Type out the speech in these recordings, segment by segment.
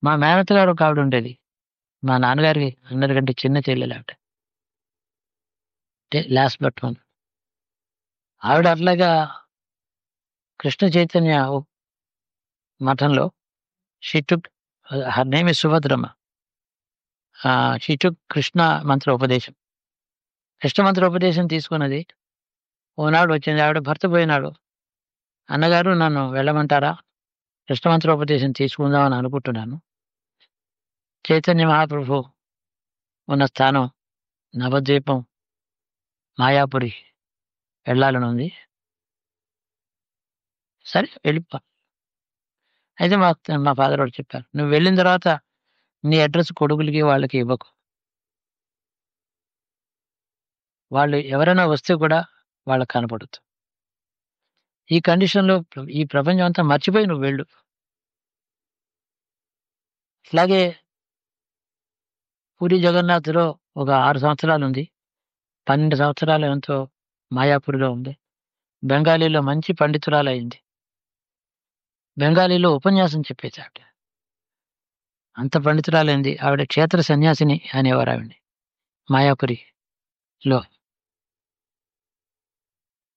మా మేనత్త గారు ఒక ఆవిడ ఉండేది. మా నాన్నగారికి అందరికంటే చిన్న చెల్లెలు ఆవిడ. Last but one. ఆవిడ అట్లాగా కృష్ణ చైతన్య మఠంలో she took, her name is Subhadramma. She took Krishna మంత్రోపదేశం. కృష్ణ మంత్రోపదేశం తీసుకున్నది. ఓనాడు వచ్చింది, ఆవిడ భర్త పోయినాడు. అన్నగారు నన్ను వెళ్ళమంటారా, కృష్ణ మంత్రోపదేశం తీసుకుందామని అనుకుంటున్నాను. చైతన్య మహాప్రభు ఉన్న స్థానం నవద్వీపం మాయాపురి వెళ్ళాలని ఉంది. సరే వెళ్ళిపో. అయితే మా ఫాదర్ వాడు చెప్పారు, నువ్వు వెళ్ళిన తర్వాత నీ అడ్రస్ కొడుకులకి వాళ్ళకి ఇవ్వకు. వాళ్ళు ఎవరైనా వస్తే కూడా వాళ్ళకి కనపడదు. ఈ కండిషన్‌లో ఈ ప్రపంచం అంతా మర్చిపోయి నువ్వు వెళ్ళు. అట్లాగే పూరి జగన్నాథ్‌లో ఒక 6 సంవత్సరాలుంది. 12 సంవత్సరాలు ఎంతో మాయాపూర్‌లో ఉంది. బెంగాలీలో మంచి పండితురాలయింది. బెంగాలీలో ఉపన్యాసం చెప్పేది ఆవిడ. అంత పండితురాలైంది. ఆవిడ క్షేత్ర సన్యాసిని అనేవారు ఆవిడని మాయాపురిలో.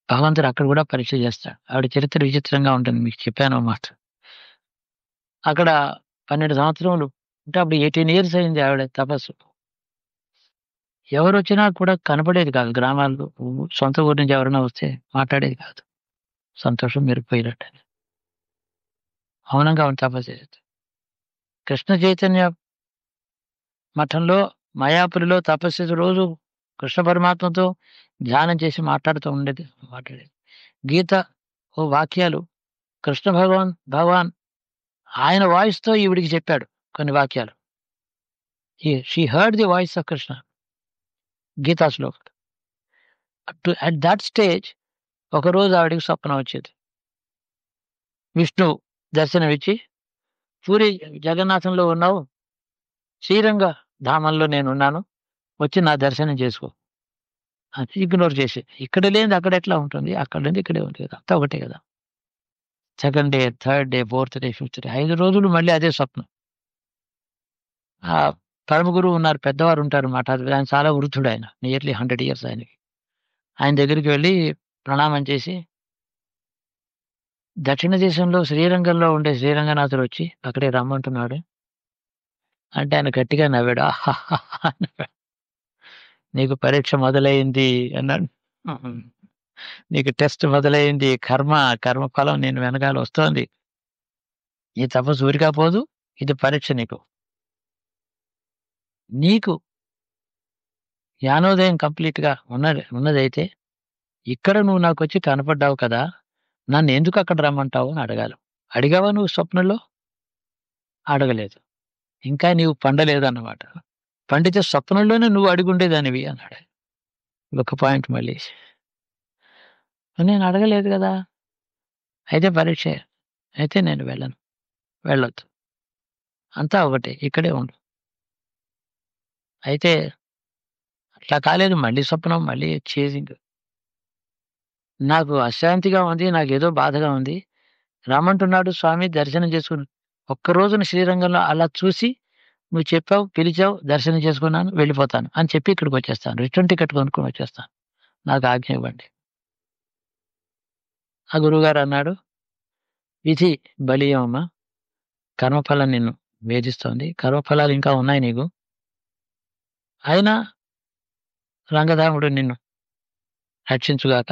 భగవంతుడు అక్కడ కూడా పరీక్ష చేస్తాడు. ఆవిడ చరిత్ర విచిత్రంగా ఉంటుంది. మీకు చెప్పాను ఓ మాట. అక్కడ 12 సంవత్సరములు అంటే అప్పుడు 18 ఇయర్స్ అయింది ఆవిడ తపస్సు. ఎవరొచ్చినా కూడా కనపడేది కాదు. గ్రామాల్లో సొంత ఊరు నుంచి ఎవరైనా వస్తే మాట్లాడేది కాదు. సంతోషం మీరు పోయినట్టని. మౌనంగా ఆవిడ తపస్సు చేసేది. కృష్ణ చైతన్య మఠంలో మాయాపురిలో తపస్సు చేసే రోజు కృష్ణ పరమాత్మతో ధ్యానం చేసి మాట్లాడేది. గీత ఓ వాక్యాలు కృష్ణ భగవాన్ ఆయన వాయిస్‌తో ఈవిడికి చెప్పాడు కొన్ని వాక్యాలు. She heard the voice of Krishna. Gita shlok. At that stage ఒకరోజు ఆవిడకి స్వప్నం వచ్చేది. విష్ణువు దర్శనమిచ్చి, పూరి జగన్నాథంలో ఉన్నావు, శ్రీరంగ ధామంలో నేనున్నాను, వచ్చి నా దర్శనం చేసుకో. అది ఇగ్నోర్ చేసి, ఇక్కడ లేనిది అక్కడ ఎట్లా ఉంటుంది, అక్కడ లేనిది ఇక్కడే ఉంది కదా, అంతా ఒకటే కదా. Second day, third day, fourth day, fifth day, 5 రోజులు మళ్ళీ అదే స్వప్నం. ఆ పరమ గురువు ఉన్నారు, పెద్దవారు ఉంటారు మాట. ఆయన చాలా వృద్ధుడు, ఆయన నియర్లీ 100 ఇయర్స్ ఆయనకి. ఆయన దగ్గరికి వెళ్ళి ప్రణామం చేసి, దక్షిణ దేశంలో శ్రీరంగంలో ఉండే శ్రీరంగనాథుడు వచ్చి అక్కడే రమ్మంటున్నాడు అంటే ఆయన గట్టిగా నవ్వాడు. ఆహాహాహా అన్నాడు. నీకు పరీక్ష మొదలైంది అన్నాడు. నీకు టెస్ట్ మొదలైంది. కర్మ ఫలం నేను వెనకాల వస్తోంది. ఈ తపస్సు ఊరికా పోదు, ఇది పరీక్ష నీకు. నీకు జ్ఞానోదయం కంప్లీట్‌గా ఉన్నదైతే ఇక్కడ నువ్వు నాకొచ్చి కనపడ్డావు కదా! నన్ను ఎందుకు అక్కడ రమ్మంటావు అని అడగాలి. అడిగావా నువ్వు స్వప్నంలో? అడగలేదు. ఇంకా నీవు పండలేదన్నమాట. పండితే స్వప్నంలోనే నువ్వు అడిగుండేదానివి అన్నాడు. ఒక పాయింట్ మళ్ళీ. నేను అడగలేదు కదా! అయితే పరీక్షే. అయితే నేను వెళ్ళను. వెళ్ళొద్దు. అంతా ఒకటే. ఇక్కడే ఉండు. అయితే అట్లా కాలేదు. మళ్ళీ స్వప్నం, మళ్ళీ చేజింగ్. నాకు అశాంతిగా ఉంది. నాకేదో బాధగా ఉంది. రమ్మంటున్నాడు స్వామి, దర్శనం చేసుకుని. ఒక్క రోజున శ్రీరంగంలో అలా చూసి, నువ్వు చెప్పావు, పిలిచావు, దర్శనం చేసుకున్నాను, వెళ్ళిపోతాను అని చెప్పి ఇక్కడికొచ్చేస్తాను. రిటర్న్ టికెట్ కొనుక్కొని వచ్చేస్తాను. నాకు ఆజ్ఞ ఇవ్వండి. ఆ గురువుగారు అన్నాడు, విధి బలీయమమ్మా. కర్మఫలం నిన్ను వేధిస్తోంది. కర్మఫలాలు ఇంకా ఉన్నాయి నీకు. అయినా రంగధాముడు నిన్ను రక్షించుగాక.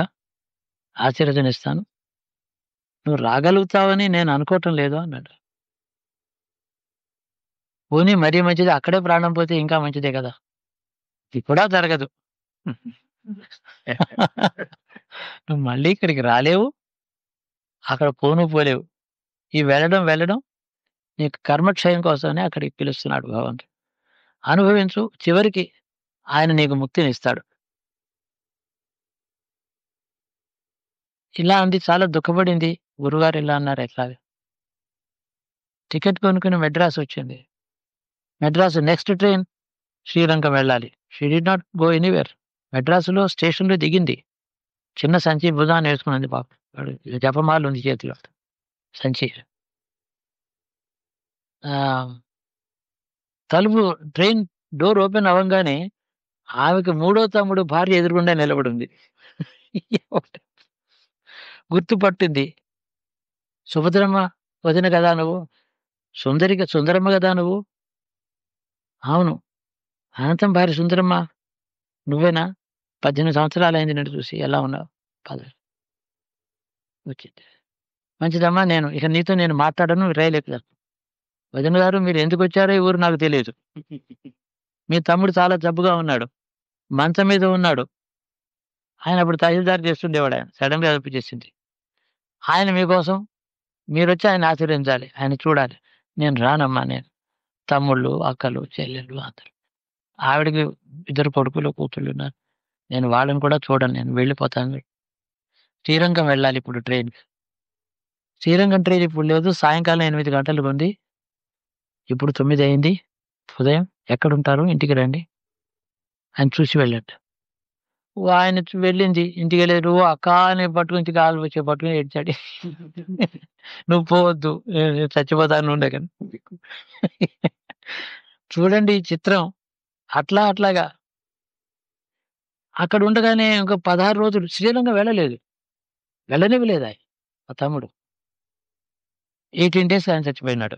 ఆశీర్వచనిస్తాను. నువ్వు రాగలుగుతావని నేను అనుకోవటం లేదు అన్నాడు. పోనీ మరీ మంచిది, అక్కడే ప్రాణం పోతే ఇంకా మంచిదే కదా! ఇది కూడా జరగదు. నువ్వు మళ్ళీ ఇక్కడికి రాలేవు. అక్కడ పోలేవు. ఈ వెళ్ళడం నీకు కర్మక్షయం కోసమని అక్కడికి పిలుస్తున్నాడు భగవంతుడు. అనుభవించు, చివరికి ఆయన నీకు ముక్తినిస్తాడు. ఇలా అంది. చాలా దుఃఖపడింది. గురువుగారు ఇలా అన్నారు ఎట్లాగా? టికెట్ కొనుక్కుని మెడ్రాస్ వచ్చింది. మెడ్రాస్ నెక్స్ట్ ట్రైన్ శ్రీరంగం వెళ్ళాలి. She did not go anywhere. మెడ్రాస్‌లో స్టేషన్‌లో దిగింది. చిన్న సంచి భుజాన వేసుకున్నది పాపం. జపమాల ఉంది చేతిలో. సంచి. ఆహ్, తలుపు ట్రైన్ డోర్ ఓపెన్ అవ్వంగానే ఆమెకి మూడో తమ్ముడు భార్య ఎదురుగుండా నిలబడి ఉంది. గుర్తుపట్టింది. సుభద్రమ్మ వదిన కదా నువ్వు? సుందరమ్మ కదా నువ్వు? అవును. అనంతం భార్య సుందరమ్మ నువ్వేనా? 18 సంవత్సరాలైంది నిన్ను చూసి. ఎలా ఉన్నావు? పద వచ్చింది. మంచిదమ్మా, ఇక నీతో నేను మాట్లాడను, రైలు ఎక్కుతాను. వదిన గారు మీరు ఎందుకొచ్చారో ఈ ఊరు నాకు తెలియదు. మీ తమ్ముడు చాలా జబ్బుగా ఉన్నాడు. మంచం మీద ఉన్నాడు. ఆయన అప్పుడు తహసీల్దార్ చేస్తుండేవాడు ఆయన. సడన్‌గా చేసింది. ఆయన మీకోసం మీరొచ్చి ఆయన్ని ఆశీర్వదించాలి. ఆయన చూడాలి. నేను రానమ్మా నేను. తమ్ముళ్ళు, అక్కలు, చెల్లెళ్ళు అందరూ. ఆవిడకి 2 కొడుకులు, కూతుళ్ళున్నారు. నేను వాళ్ళని కూడా చూడను. నేను వెళ్ళిపోతాను. శ్రీరంగం వెళ్ళాలి ఇప్పుడు ట్రైన్‌కి. శ్రీరంగం ట్రైన్ ఇప్పుడు లేదు. సాయంకాలం 8 గంటలకు ఉంది. ఇప్పుడు 9 అయింది ఉదయం. ఎక్కడుంటారు? ఇంటికి రండి అని చూసి వెళ్ళండి. ఆయన వెళ్ళింది. ఇంటికెళ్ళి "నువ్వు అక్క" అని పట్టుకొని కాళ్ళు పట్టుకొని ఏడ్చాడు. "నువ్వు పోవద్దు. నేను చచ్చిపోతాను ఉండకని." చూడండి ఈ చిత్రం. అట్లాగా అక్కడ ఉండగానే ఇంకో 16 రోజులు శ్రీలంక వెళ్ళలేదు. వెళ్ళనివ్వలేదు ఆయన మా తమ్ముడు. 18 డేస్ ఆయన చచ్చిపోయినాడు.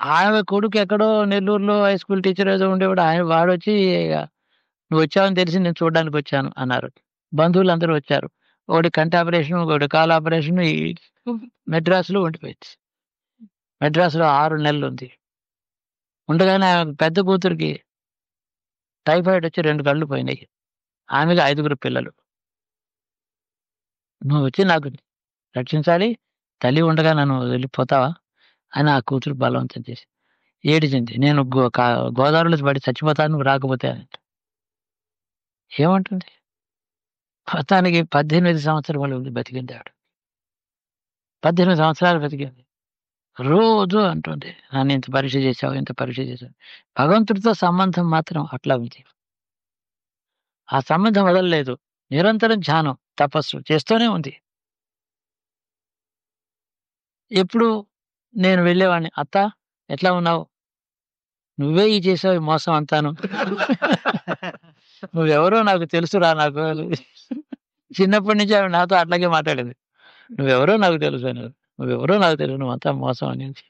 ఆమె కొడుకు ఎక్కడో నెల్లూరులో హై స్కూల్ టీచర్ ఏదో ఉండేవాడు. వాడొచ్చి ఇగ "నువ్వొచ్చావని తెలిసి నేను చూడ్డానికొచ్చాను" అన్నారు. బంధువులందరూ వచ్చారు. ఒకటి కంటి ఆపరేషన్, ఒకటి కాలు ఆపరేషన్ మెడ్రాస్‌లో ఉండిపోయింది. మెడ్రాస్‌లో 6 నెలలుంది. ఉండగానే ఆమె పెద్ద కూతురికి టైఫాయిడ్ వచ్చి 2 కళ్ళు పోయినాయి. ఆమెకి 5గురు పిల్లలు. "నువ్వొచ్చి నాకు రక్షించాలి. తల్లి ఉండగా నన్ను వదిలిపోతావా?" అని ఆ కూతురు బలవంతం చేసి ఏడిచింది. "నేను గోదావరిలో పడి చచ్చిపోతాను నువ్వు రాకపోతే" అనంట. ఏమంటుంది? మొత్తానికి 18 సంవత్సరములు బతికింది ఆవిడ. 18 సంవత్సరాలు బతికింది. రోజు అంటుంది. "నన్ను ఇంత పరీక్ష చేశావు, ఇంత పరీక్ష చేశావు." భగవంతుడితో సంబంధం మాత్రం అట్లా ఉంది. ఆ సంబంధం వదలలేదు. నిరంతరం ధ్యానం, తపస్సు చేస్తూనే ఉంది. ఎప్పుడు నేను వెళ్ళేవాడిని. "అత్త ఎట్లా ఉన్నావు? నువ్వే చేసావు ఈ మోసం అంతాను. నువ్వెవరో నాకు తెలుసురా నాకు." చిన్నప్పటి నుంచి ఆవిడ నాతో అట్లాగే మాట్లాడేది. "నువ్వెవరో నాకు తెలుసు" అనేది. "నువ్వెవరో నాకు తెలుసు. నువ్వంతా మోసం" అనేది.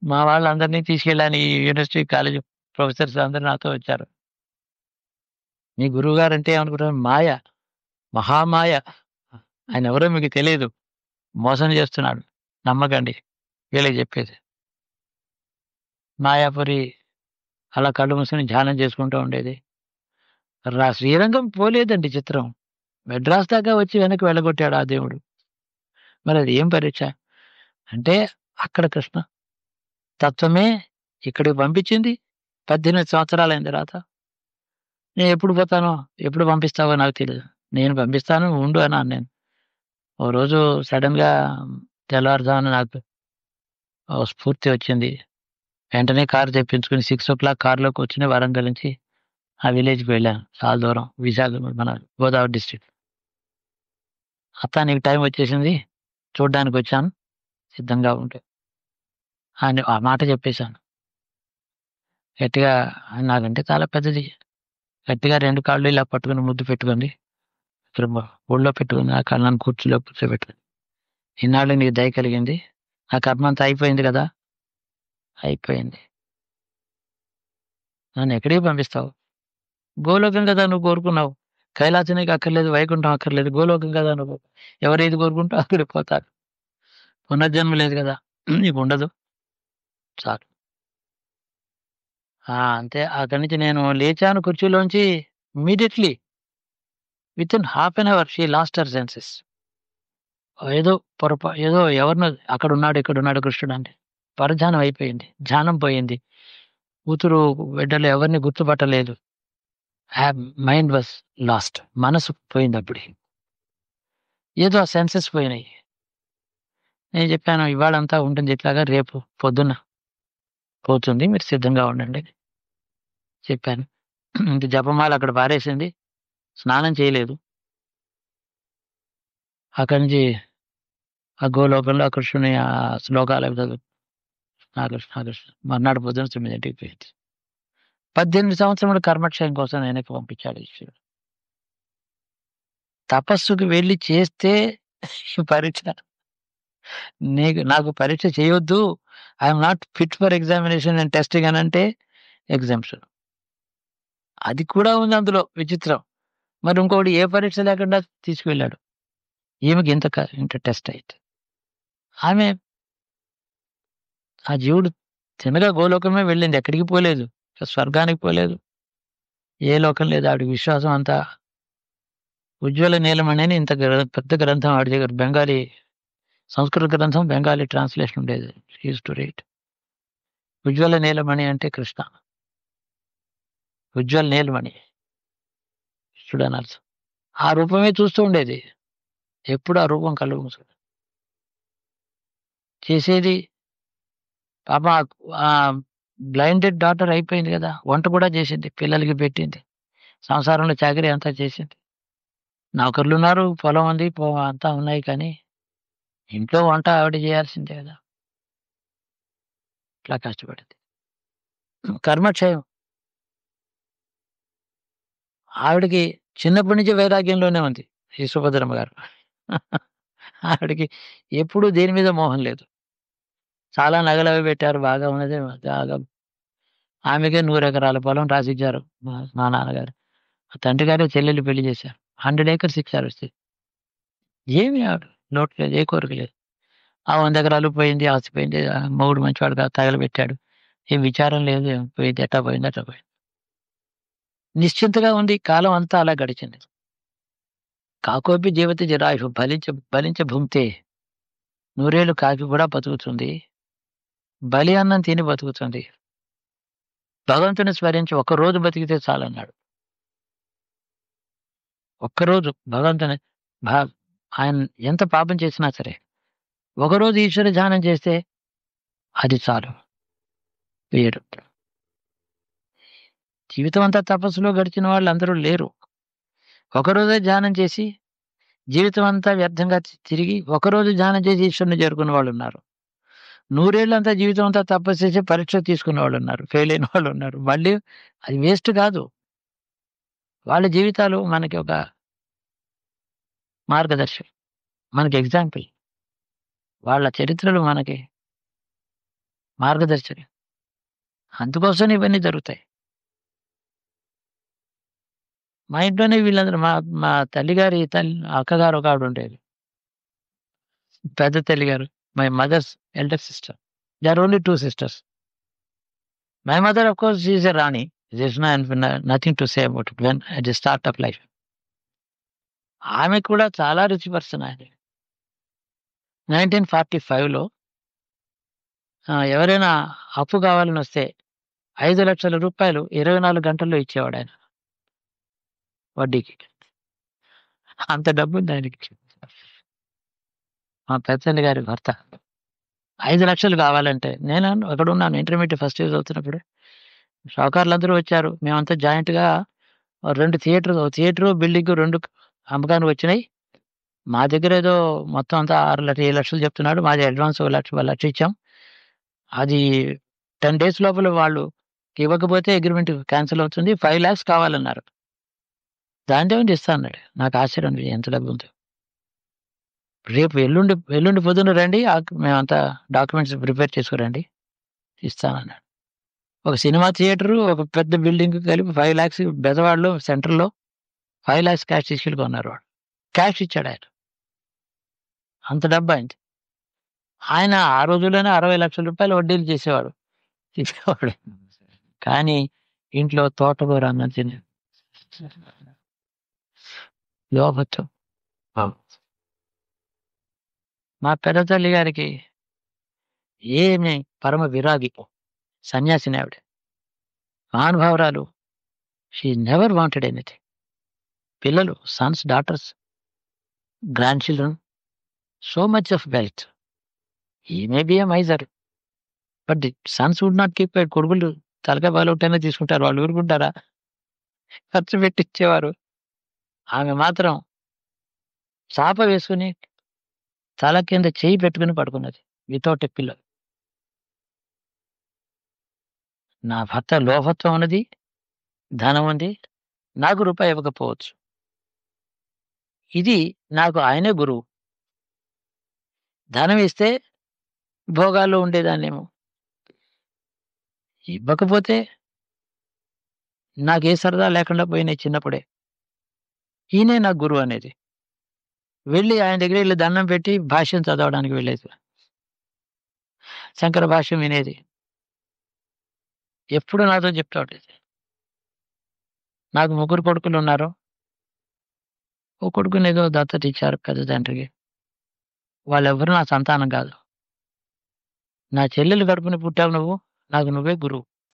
మా వాళ్ళందరినీ తీసుకెళ్ళాను. ఈ యూనివర్సిటీ, కాలేజ్ ప్రొఫెసర్స్ అందరూ నాతో వచ్చారు. "మీ గురువుగారంటే ఏమనుకుంటారు? మాయ, మహామాయ. ఆయనెవరో మీకు తెలీదు. మోసం చేస్తున్నాడు. నమ్మకండి." వీళ్ళకి చెప్పేది. మాయాపురి అలా కళ్ళు మూసుకొని ధ్యానం చేసుకుంటూ ఉండేది. శ్రీరంగం పోలేదండి చిత్రం. మెడ్రాస్ దాకా వచ్చి వెనక్కి వెళ్ళగొట్టాడు ఆ దేవుడు. మరి అది ఏం పరీక్ష? అంటే అక్కడ కృష్ణ తత్వమే ఇక్కడికి పంపించింది. 18 సంవత్సరాలైన తర్వాత. నేనెప్పుడు పోతానో, ఎప్పుడు పంపిస్తావో నాకు తెలీదు. నేను పంపిస్తాను ఉండు అన్నాను నేను. ఓ రోజు సడెన్‌గా తెల్లవారుజామున నాకు ఓ స్ఫూర్తి వచ్చింది. వెంటనే కారు తెప్పించుకొని 6:00 కార్‌లో కూర్చొని వరంగల్ నుంచి ఆ విలేజ్‌కి వెళ్ళాను. చాలా దూరం. మన గోదావరి డిస్ట్రిక్ట్. "అత్త నీకు టైం వచ్చేసింది. చూడ్డానికొచ్చాను. సిద్ధంగా ఉండు" అని ఆ మాట చెప్పేసాను. గట్టిగా నాకంటే చాలా పెద్దది. గట్టిగా 2 కాళ్ళు ఇలా పట్టుకొని ముద్దు పెట్టుకుంది. ఇక్కడ ఒళ్ళో పెట్టుకుంది. నా కళ్ళని కుర్చీలో కూర్చోబెట్టుకుంది. "ఇన్నాళ్ళు నీకు దయ కలిగింది. నా కర్మంతా అయిపోయింది కదా!" "అయిపోయింది. నన్నెక్కడికి పంపిస్తావు? గోలోకం కదా నువ్వు కోరుకున్నావు. కైలాసం నీకు అక్కర్లేదు. వైకుంఠం అక్కర్లేదు. గోలోకం కదా నువ్వు. ఎవరేది కోరుకుంటే అక్కడికి పోతారు. పునర్జన్మ లేదు కదా! నీకుండదు. చాలు." అంతే. అక్కడి నుంచి నేను లేచాను కుర్చీలోంచి. Immediately within half an hour she lost her senses. ఏదో ఏదో ఎవరినో అక్కడున్నాడు, ఇక్కడున్నాడు కృష్ణుడంటే. పరధ్యానం అయిపోయింది. ధ్యానం పోయింది. కూతురు, బిడ్డలు ఎవరిని గుర్తుపట్టలేదు. Mind was lost. మనసు పోయిందప్పుడే. ఏదో ఆ సెన్సెస్ పోయినాయి. నేను చెప్పాను, "ఇవాళంతా ఉంటుంది ఇట్లాగా. రేపు పొద్దున్న పోతుంది. మీరు సిద్ధంగా ఉండండి" చెప్పాను. ఇంక జపమాల అక్కడ పారేసింది. స్నానం చేయలేదు. అక్కడి నుంచి ఆ గోలోకంలో ఆ కృష్ణుని శ్లోకాలు అవి ఆగస్టు మర్నాడు పొద్దున 9ంటికి పోయింది. 18 సంవత్సరముల కర్మక్షయం కోసం వెనక్కి పంపించాడు ఈశ్వరుడు. తపస్సుకు వెళ్లి చేస్తే పరీక్ష, నాకు పరీక్ష చేయొద్దు, I'm not fit for examination and testing అని అంటే ఎగ్జామ్షన్. అది కూడా ఉంది అందులో విచిత్రం. మరి ఇంకోటి ఏ పరీక్ష లేకుండా తీసుకువెళ్ళాడు. ఈమెకి ఇంత టెస్ట్ అయితే ఆమె ఆ జీవుడు తినగా గోలోకమే వెళ్ళింది, ఎక్కడికి పోలేదు, స్వర్గానికి పోలేదు, ఏ లోకం లేదు. ఆవిడ విశ్వాసం అంతా ఉజ్వల నీలమణి అని ఇంత పెద్ద గ్రంథం ఆవిడ దగ్గర, బెంగాలీ సంస్కృత గ్రంథం, బెంగాలీ ట్రాన్స్లేషన్ ఉండేది. Use to read. Ujjwala Nilamani అంటే కృష్ణ, ఉజ్వల నీలమణి చూడనర్థం. ఆ రూపమే చూస్తూ ఉండేది, ఎప్పుడు ఆ రూపం కళ్ళు మూసుకుని చేసేది. పాప ఆ బ్లైండెడ్ డాటర్ అయిపోయింది కదా, వంట కూడా చేసింది, పిల్లలకి పెట్టింది, సంసారంలో చాకరీ అంతా చేసింది. నౌకర్లు ఉన్నారు, పొలం ఉంది, అంతా ఉన్నాయి, కానీ ఇంట్లో వంట ఆవిడ చేయాల్సిందే కదా. ఇట్లా కష్టపడింది. కర్మక్షయం. ఆవిడకి చిన్నప్పటి నుంచి వైరాగ్యంలోనే ఉంది ఈ సుభద్రమ్మ గారు. ఆవిడకి ఎప్పుడూ దేని మీద మోహం లేదు. చాలా నగలు అవి పెట్టారు, బాగా ఉన్నది. బాగా ఆమెకే 100 ఎకరాల పొలం రాసిచ్చారు మా నాన్నగారు. తండ్రి గారు చెల్లెలు పెళ్లి చేశారు. 100 acres ఇచ్చారు. ఏమి ఆవిడ లోటు లేదు, ఏ కోరిక లేదు. ఆ 100 ఎకరాలు పోయింది, ఆస్తి పోయింది, మొగుడు మంచివాడు కాదు, తగలబెట్టాడు, ఏం విచారం లేదు, ఏం పోయింది, ఎట్టా పోయింది అట్లా పోయింది. నిశ్చింతగా ఉంది. కాలం అంతా అలా గడిచింది. కాకోపి జీవతి జరాయు బలించ భుంక్తే. 100 ఏళ్ళు కాకి కూడా బతుకుతుంది, బలి అన్నం తిని బతుకుతుంది. భగవంతుని స్మరించి ఒక్కరోజు బతికితే చాలన్నాడు. ఒక్కరోజు భగవంతుని ఆయన ఎంత పాపం చేసినా సరే ఒకరోజు ఈశ్వర ధ్యానం చేస్తే అది చాలు. వేరు. జీవితం అంతా తపస్సులో గడిచిన వాళ్ళు అందరూ లేరు. ఒకరోజే ధ్యానం చేసి జీవితం అంతా వ్యర్థంగా తిరిగి ఒకరోజు ధ్యానం చేసి ఈశ్వరుని చేరుకున్న వాళ్ళు ఉన్నారు. 100 ఏళ్ళంతా జీవితం అంతా తపస్సు చేసి పరీక్ష తీసుకున్న వాళ్ళు ఉన్నారు, ఫెయిల్ అయిన వాళ్ళు ఉన్నారు. మళ్ళీ అది వేస్ట్ కాదు. వాళ్ళ జీవితాలు మనకి ఒక మార్గదర్శకం, మనకి ఎగ్జాంపుల్. వాళ్ళ చరిత్రలు మనకి మార్గదర్శకం. అందుకోసం ఇవన్నీ జరుగుతాయి. మా ఇంట్లోనే వీళ్ళందరూ, మా తల్లిగారి అక్కగారు ఒక ఆవిడ ఉండేది, పెద్ద తల్లిగారు, my mother's elder sister. They are only 2 sisters. My mother of course is a rani. There's nothing to say about it when at the start of life. ఆమె కూడా చాలా రిచ్ పర్సన్. ఆయన 1945లో ఎవరైనా అప్పు కావాలని వస్తే 5 లక్షల రూపాయలు 24 గంటల్లో ఇచ్చేవాడు ఆయన వడ్డీకి. అంత డబ్బు ఉంది ఆయనకి. మా పెద్దల్లి గారి భర్త 5 లక్షలు కావాలంటే, నేను అక్కడున్నాను, ఇంటర్మీడియట్ ఫస్ట్ ఇయర్ చదువుతున్నప్పుడు. షావుకారులందరూ వచ్చారు, మేమంతా జాయింట్గా 2 థియేటరు బిల్డింగ్ 2 అమ్మకానికి వచ్చినాయి. మా దగ్గర ఏదో మొత్తం అంతా 7 లక్షలు చెప్తున్నాడు, మాది అడ్వాన్స్ 1 లక్ష ఇచ్చాం. అది 10 days లోపల వాళ్ళు ఇవ్వకపోతే అగ్రిమెంట్ క్యాన్సిల్ అవుతుంది, 5 lakhs కావాలన్నారు. దాంట్లో ఇస్తా అన్నాడు. నాకు ఆశ్చర్యం, ఎంత డబ్బు ఉంది. రేపు ఎల్లుండి పొద్దున్న రండి, మేమంతా డాక్యుమెంట్స్ ప్రిపేర్ చేసుకురండి, ఇస్తానన్నాడు. ఒక సినిమా థియేటరు, ఒక పెద్ద బిల్డింగ్ కలిపి 5 lakhs బెజవాడలో సెంటర్లో 5 lakhs క్యాష్ తీసుకెళ్ళి కొన్నారు. వాడు క్యాష్ ఇచ్చాడు ఆయన. అంత డబ్బు అయింది. ఆయన ఆ రోజుల్లోనే 60 లక్షల రూపాయలు వడ్డీలు చేసేవాడు, చెప్పేవాడు. కానీ ఇంట్లో తోటకూర అన్నం తిని లోపత్వం. మా పెద్ద తల్లి గారికి ఏమి పరమ విరాగి, సన్యాసిని ఆవిడ, మహానుభావురాలు. She never wanted anything. పిల్లలు, sons, daughters, grandchildren, so much of wealth. He may be a miser, but the sons would not keep. కొడుకులు తలకాయ బాలొట్టైనా తీసుకుంటారు, వాళ్ళు ఊరుకుంటారా? ఖర్చు పెట్టించేవారు. ఆమె మాత్రం చాప వేసుకుని తల కింద చేయి పెట్టుకుని పడుకున్నది, వితౌట్ ఎ పిల్లో. నా భర్త లోభత్వం ఉన్నది, ధనం ఉంది. నాకు రూపాయి ఇవ్వకపోవచ్చు. ఇది నాకు ఆయనే గురువు. ధనం ఇస్తే భోగాల్లో ఉండేదాన్నేమో. ఇవ్వకపోతే నాకే సరదా లేకుండా పోయినాయి చిన్నప్పుడే. ఈయనే నాకు గురువు అనేది. వెళ్లి ఆయన దగ్గర ఎళ్లి దండం పెట్టి భాష్యం చదవడానికి వెళ్ళేది. శంకర భాష్యం వినేది. ఎప్పుడు నాతో చెప్తా ఉండేది. నాకు ముగ్గురు కొడుకులున్నారు. ఓ కొడుకునేదో దత్తత ఇచ్చారు పెద్ద తండ్రికి. వాళ్ళెవ్వరు నా సంతానం కాదు. నా చెల్లెలు కడుపున పుట్టావు నువ్వు. నాకు నువ్వే గురువు.